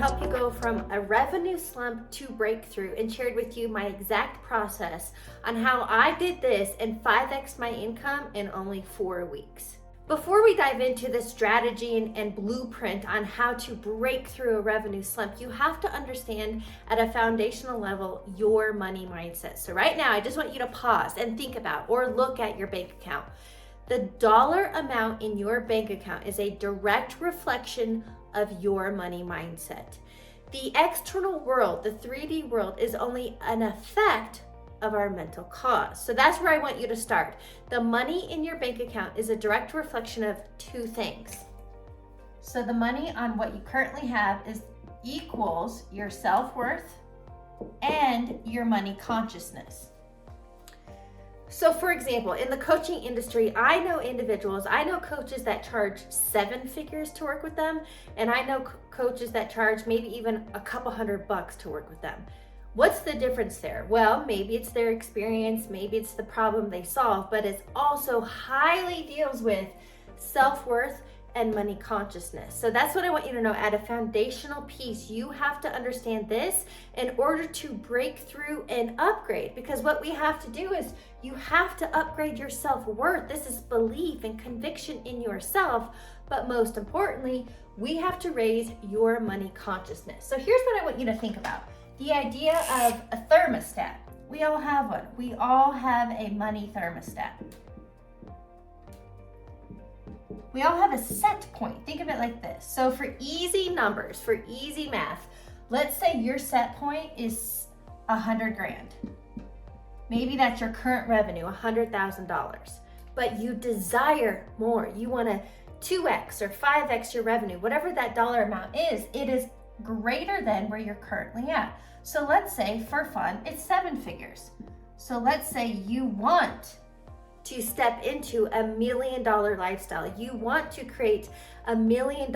help you go from a revenue slump to breakthrough and shared with you my exact process on how I did this and 5x my income in only 4 weeks. Before we dive into the strategy and blueprint on how to break through a revenue slump, you have to understand at a foundational level your money mindset. So right now, I just want you to pause and think about or look at your bank account. The dollar amount in your bank account is a direct reflection of your money mindset. The external world, the 3D world, is only an effect of our mental cause. So that's where I want you to start. The money in your bank account is a direct reflection of two things. So the money on what you currently have equals your self-worth and your money consciousness. So for example, in the coaching industry, I know coaches that charge 7 figures to work with them, and I know coaches that charge maybe even a couple $100 to work with them. What's the difference there? Well, maybe it's their experience, maybe it's the problem they solve, but it also highly deals with self-worth and money consciousness. So that's what I want you to know. At a foundational piece, you have to understand this in order to break through and upgrade, because what we have to do is you have to upgrade your self-worth. This is belief and conviction in yourself, but most importantly, we have to raise your money consciousness. So here's what I want you to think about. The idea of a thermostat. We all have one. We all have a money thermostat. We all have a set point. Think of it like this. So for easy numbers, for easy math, let's say your set point is 100 grand. Maybe that's your current revenue, $100,000, but you desire more. You want to 2x or 5x your revenue, whatever that dollar amount is, it is greater than where you're currently at. So let's say for fun, it's 7 figures. So let's say you want to step into $1 million lifestyle. You want to create $1 million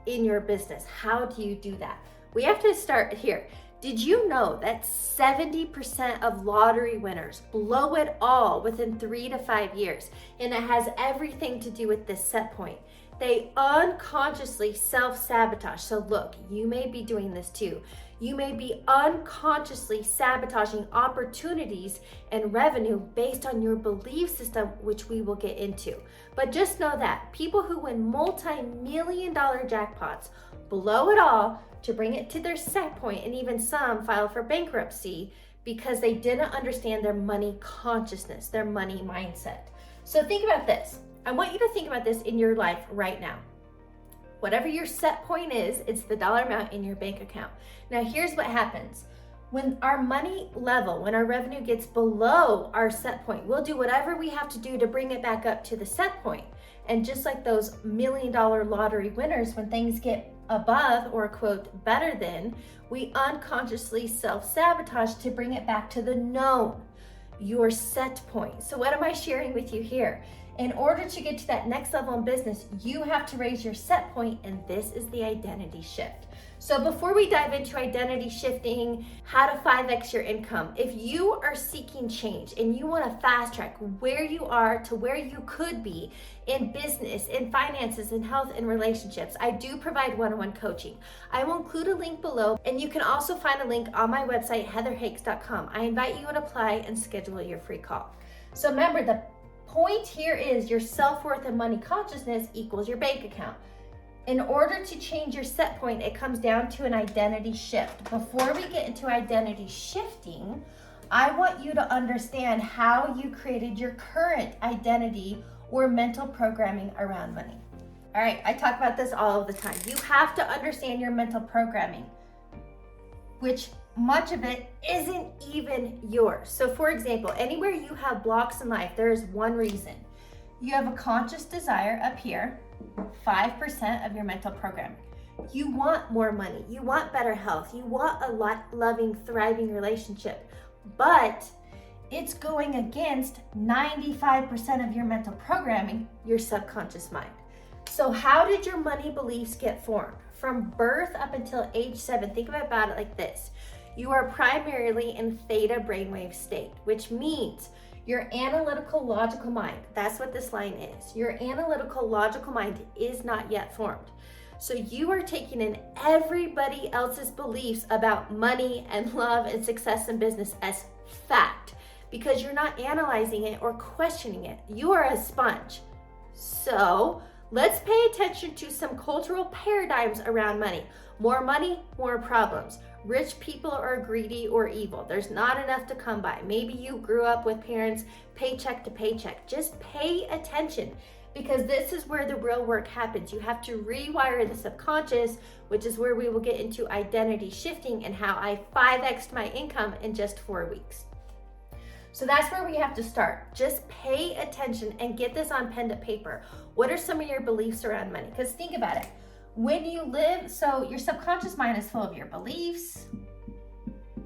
in your business. How do you do that? We have to start here. Did you know that 70% of lottery winners blow it all within 3 to 5 years? And it has everything to do with this set point. They unconsciously self-sabotage. So look, you may be doing this too. You may be unconsciously sabotaging opportunities and revenue based on your belief system, which we will get into. But just know that people who win multi-million-dollar jackpots blow it all to bring it to their set point, and even some file for bankruptcy because they didn't understand their money consciousness, their money mindset. So think about this. I want you to think about this in your life right now. Whatever your set point is, it's the dollar amount in your bank account. Now, here's what happens. When our money level, when our revenue gets below our set point, we'll do whatever we have to do to bring it back up to the set point. And just like those $1 million lottery winners, when things get above or quote better than, we unconsciously self-sabotage to bring it back to the known, your set point. So what am I sharing with you here? In order to get to that next level in business, you have to raise your set point, and this is the identity shift. So before we dive into identity shifting, how to 5x your income, if you are seeking change and you want to fast track where you are to where you could be in business, in finances, in health, and relationships, I do provide one-on-one coaching. I will include a link below, and you can also find a link on my website, heatherhakes.com. I invite you to apply and schedule your free call. So remember, the point here is your self-worth and money consciousness equals your bank account. In order to change your set point, it comes down to an identity shift. Before we get into identity shifting, I want you to understand how you created your current identity or mental programming around money. All right, I talk about this all of the time. You have to understand your mental programming, which much of it isn't even yours. So for example, anywhere you have blocks in life, there is one reason. You have a conscious desire up here, 5% of your mental programming. You want more money, you want better health, you want a loving, thriving relationship, but it's going against 95% of your mental programming, your subconscious mind. So how did your money beliefs get formed? From birth up until age 7, think about it like this. You are primarily in theta brainwave state, which means your analytical logical mind, that's what this line is. Your analytical logical mind is not yet formed. So you are taking in everybody else's beliefs about money and love and success in business as fact because you're not analyzing it or questioning it. You are a sponge. So let's pay attention to some cultural paradigms around money. More money, more problems. Rich people are greedy or evil. There's not enough to come by. Maybe you grew up with parents paycheck to paycheck. Just pay attention because this is where the real work happens. You have to rewire the subconscious, which is where we will get into identity shifting and how I 5x'd my income in just 4 weeks. So that's where we have to start. Just pay attention and get this on pen to paper. What are some of your beliefs around money? Because think about it. When you live, so your subconscious mind is full of your beliefs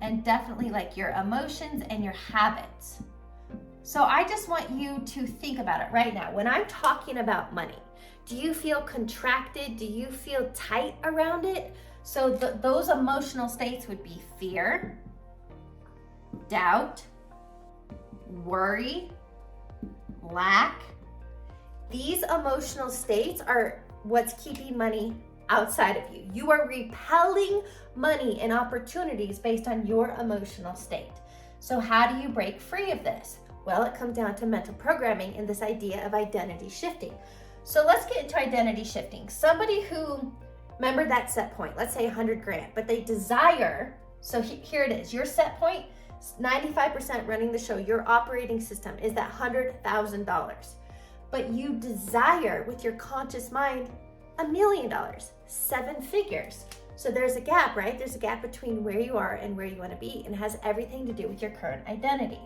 and definitely like your emotions and your habits. So I just want you to think about it right now. When I'm talking about money, do you feel contracted? Do you feel tight around it? So those emotional states would be fear, doubt, worry, lack. These emotional states are what's keeping money outside of you. You are repelling money and opportunities based on your emotional state. So how do you break free of this? Well, it comes down to mental programming and this idea of identity shifting. So let's get into identity shifting. Somebody who, remember that set point, let's say 100 grand, but they desire, so here it is, your set point, 95% running the show, your operating system is that $100,000. But you desire with your conscious mind $1 million, 7 figures. So there's a gap, right? There's a gap between where you are and where you want to be, and it has everything to do with your current identity.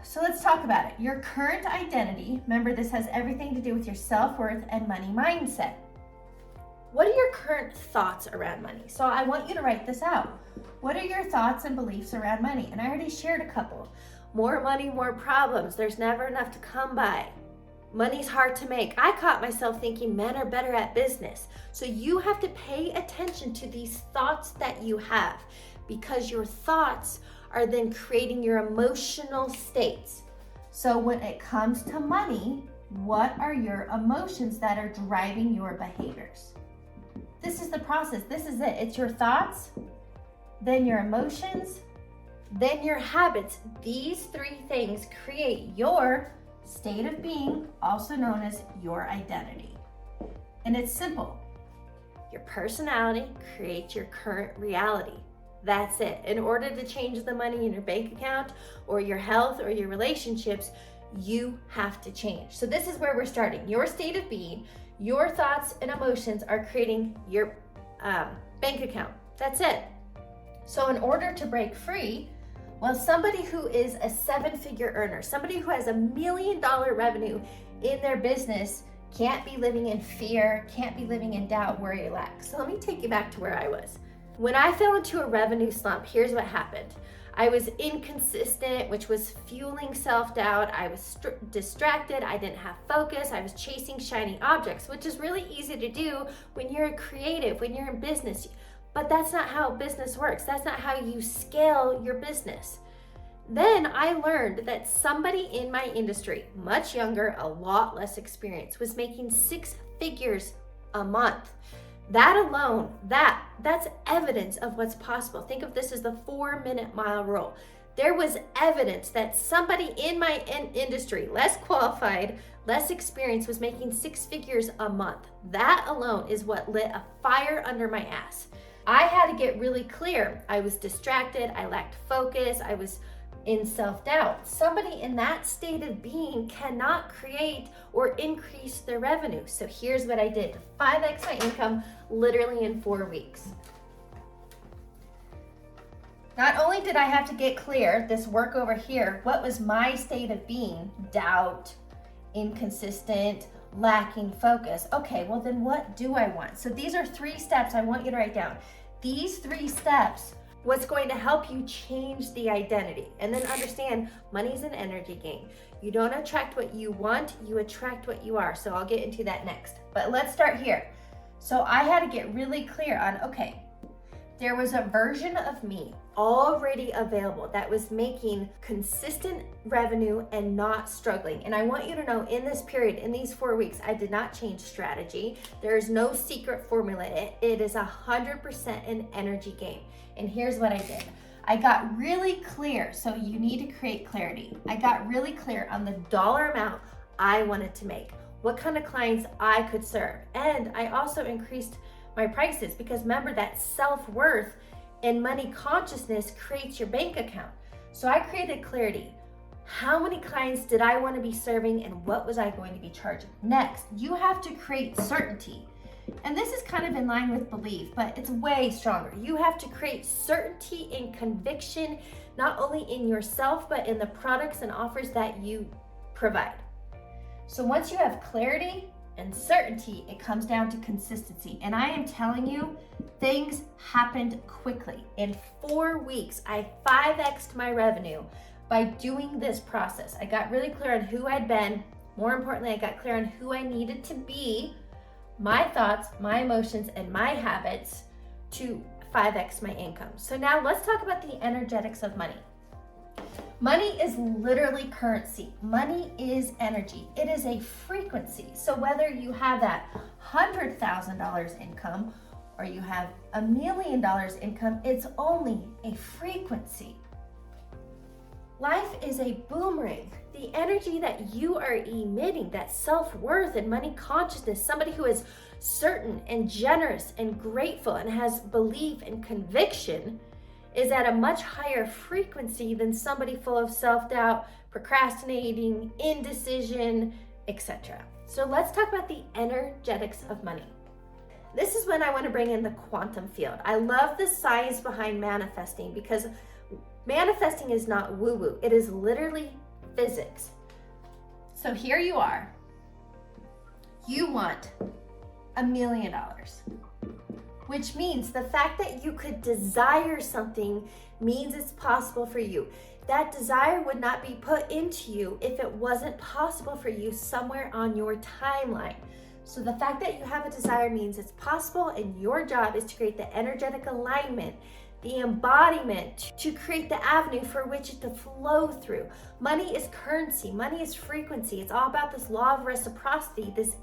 So let's talk about it. Your current identity, remember this has everything to do with your self-worth and money mindset. What are your current thoughts around money? So I want you to write this out. What are your thoughts and beliefs around money? And I already shared a couple. More money, more problems. There's never enough to come by. Money's hard to make. I caught myself thinking men are better at business. So you have to pay attention to these thoughts that you have because your thoughts are then creating your emotional states. So when it comes to money, what are your emotions that are driving your behaviors? This is the process. This is it. It's your thoughts, then your emotions, then your habits. These 3 things create your state of being, also known as your identity. And it's simple. Your personality creates your current reality. That's it. In order to change the money in your bank account or your health or your relationships, you have to change. So this is where we're starting. Your state of being, your thoughts and emotions are creating your bank account. That's it. So in order to break free, well, somebody who is a 7-figure earner, somebody who has $1 million revenue in their business can't be living in fear, can't be living in doubt, worry, or lack. So let me take you back to where I was. When I fell into a revenue slump, here's what happened. I was inconsistent, which was fueling self-doubt. I was distracted. I didn't have focus. I was chasing shiny objects, which is really easy to do when you're a creative, when you're in business. But that's not how business works. That's not how you scale your business. Then I learned that somebody in my industry, much younger, a lot less experienced, was making 6 figures a month. That alone, that's evidence of what's possible. Think of this as the 4-minute mile rule. There was evidence that somebody in my industry, less qualified, less experienced, was making 6 figures a month. That alone is what lit a fire under my ass. I had to get really clear. I was distracted, I lacked focus, I was in self-doubt. Somebody in that state of being cannot create or increase their revenue. So here's what I did. 5x my income literally in 4 weeks. Not only did I have to get clear, this work over here, what was my state of being? Doubt, inconsistent, lacking focus. Okay, well then what do I want? So these are 3 steps I want you to write down. These 3 steps, what's going to help you change the identity. And then understand money's an energy game. You don't attract what you want, you attract what you are. So I'll get into that next. But let's start here. So I had to get really clear on, okay, there was a version of me already available that was making consistent revenue and not struggling. And I want you to know, in this period, in these 4 weeks, I did not change strategy. There is no secret formula. It is 100% an energy game. And here's what I did. I got really clear. So you need to create clarity. I got really clear on the dollar amount I wanted to make, what kind of clients I could serve. And I also increased my prices, because remember that self-worth and money consciousness creates your bank account. So I created clarity. How many clients did I want to be serving, and what was I going to be charging? Next, you have to create certainty. And this is kind of in line with belief, but it's way stronger. You have to create certainty and conviction, not only in yourself, but in the products and offers that you provide. So once you have clarity and certainty, it comes down to consistency. And I am telling you, things happened quickly. In 4 weeks, I 5x'd my revenue by doing this process. I got really clear on who I'd been. More importantly, I got clear on who I needed to be, my thoughts, my emotions, and my habits to 5x my income. So now let's talk about the energetics of money. Money is literally currency. Money is energy. It is a frequency. So whether you have that $100,000 income or you have $1 million income, it's only a frequency. Life is a boomerang. The energy that you are emitting, that self-worth and money consciousness, somebody who is certain and generous and grateful and has belief and conviction, is at a much higher frequency than somebody full of self-doubt, procrastinating, indecision, etc. So let's talk about the energetics of money. This is when I want to bring in the quantum field. I love the science behind manifesting, because manifesting is not woo-woo. It is literally physics. So here you are. You want $1 million. Which means the fact that you could desire something means it's possible for you. That desire would not be put into you if it wasn't possible for you somewhere on your timeline. So the fact that you have a desire means it's possible, and your job is to create the energetic alignment, the embodiment to create the avenue for which it to flow through. Money is currency. Money is frequency. It's all about this law of reciprocity, this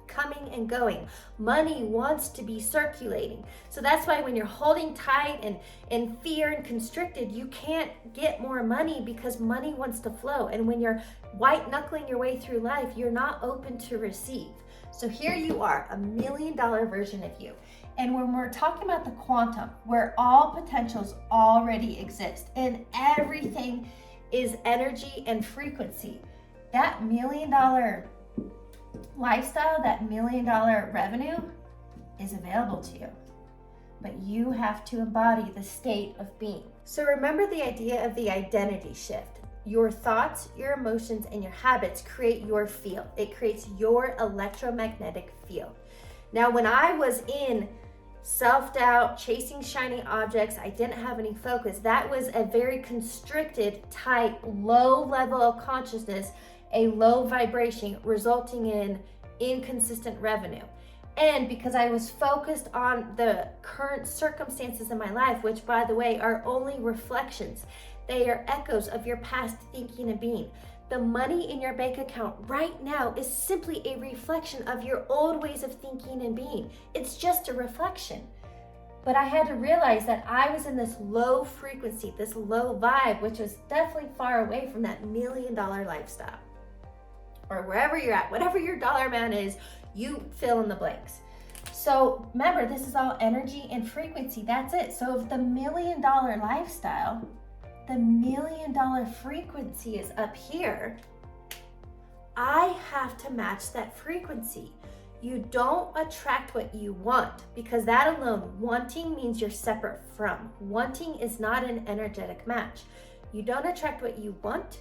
coming and going. Money wants to be circulating. So that's why when you're holding tight and in fear and constricted, you can't get more money, because money wants to flow. And when you're white knuckling your way through life, you're not open to receive. So here you are, $1 million version of you. And when we're talking about the quantum, where all potentials already exist and everything is energy and frequency, that $1 million lifestyle, that $1 million revenue is available to you, but you have to embody the state of being. So remember the idea of the identity shift. Your thoughts, your emotions, and your habits create your field. It creates your electromagnetic field. Now, when I was in self-doubt, chasing shiny objects, I didn't have any focus. That was a very constricted, tight, low level of consciousness, a low vibration, resulting in inconsistent revenue. And because I was focused on the current circumstances in my life, which by the way are only reflections, they are echoes of your past thinking and being. The money in your bank account right now is simply a reflection of your old ways of thinking and being. It's just a reflection. But I had to realize that I was in this low frequency, this low vibe, which was definitely far away from that $1 million lifestyle. Or wherever you're at, whatever your dollar amount is, you fill in the blanks. So remember, this is all energy and frequency. That's it. So if the $1 million lifestyle, the $1 million frequency is up here, I have to match that frequency. You don't attract what you want, because that alone, wanting, means you're separate from. Wanting is not an energetic match. You don't attract what you want,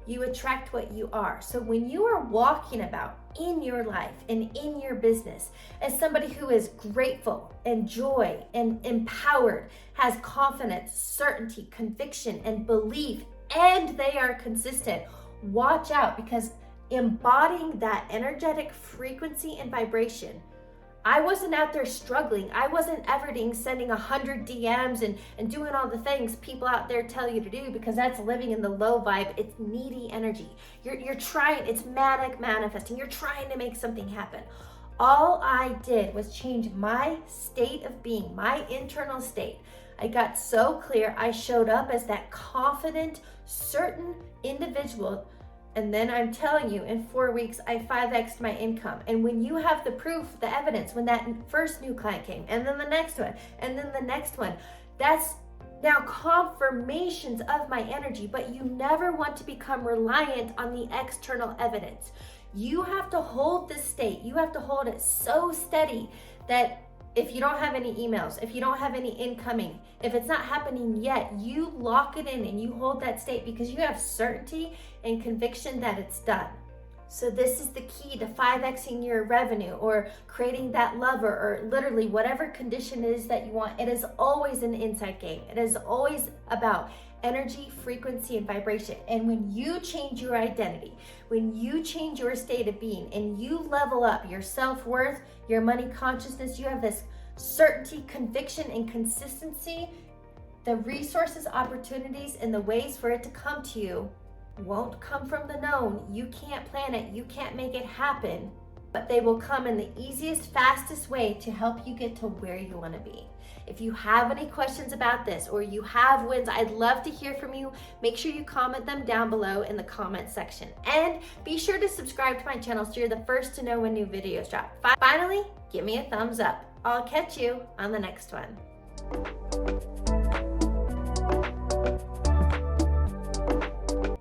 you attract what you are. So when you are walking about in your life and in your business as somebody who is grateful and joy and empowered, has confidence, certainty, conviction, and belief, and they are consistent, watch out, because embodying that energetic frequency and vibration I wasn't out there struggling. I wasn't everything sending 100 DMs and doing all the things people out there tell you to do, because that's living in the low vibe. It's needy energy. You're trying, it's manic manifesting. You're trying to make something happen. All I did was change my state of being, my internal state. I got so clear. I showed up as that confident, certain individual. And then I'm telling you, in 4 weeks, I 5x'd my income. And when you have the proof, the evidence, when that first new client came, and then the next one, and then the next one, that's now confirmations of my energy. But you never want to become reliant on the external evidence. You have to hold this state. You have to hold it so steady that if you don't have any emails, if you don't have any incoming, if it's not happening yet, you lock it in and you hold that state, because you have certainty and conviction that it's done. So this is the key to 5xing your revenue, or creating that lover, or literally whatever condition it is that you want. It is always an inside game. It is always about energy, frequency, and vibration. And when you change your identity, when you change your state of being, and you level up your self-worth, your money consciousness, you have this certainty, conviction, and consistency, the resources, opportunities, and the ways for it to come to you won't come from the known. You can't plan it, you can't make it happen, but they will come in the easiest, fastest way to help you get to where you want to be. If you have any questions about this, or you have wins, I'd love to hear from you. Make sure you comment them down below in the comment section. And be sure to subscribe to my channel so you're the first to know when new videos drop. Finally, give me a thumbs up. I'll catch you on the next one.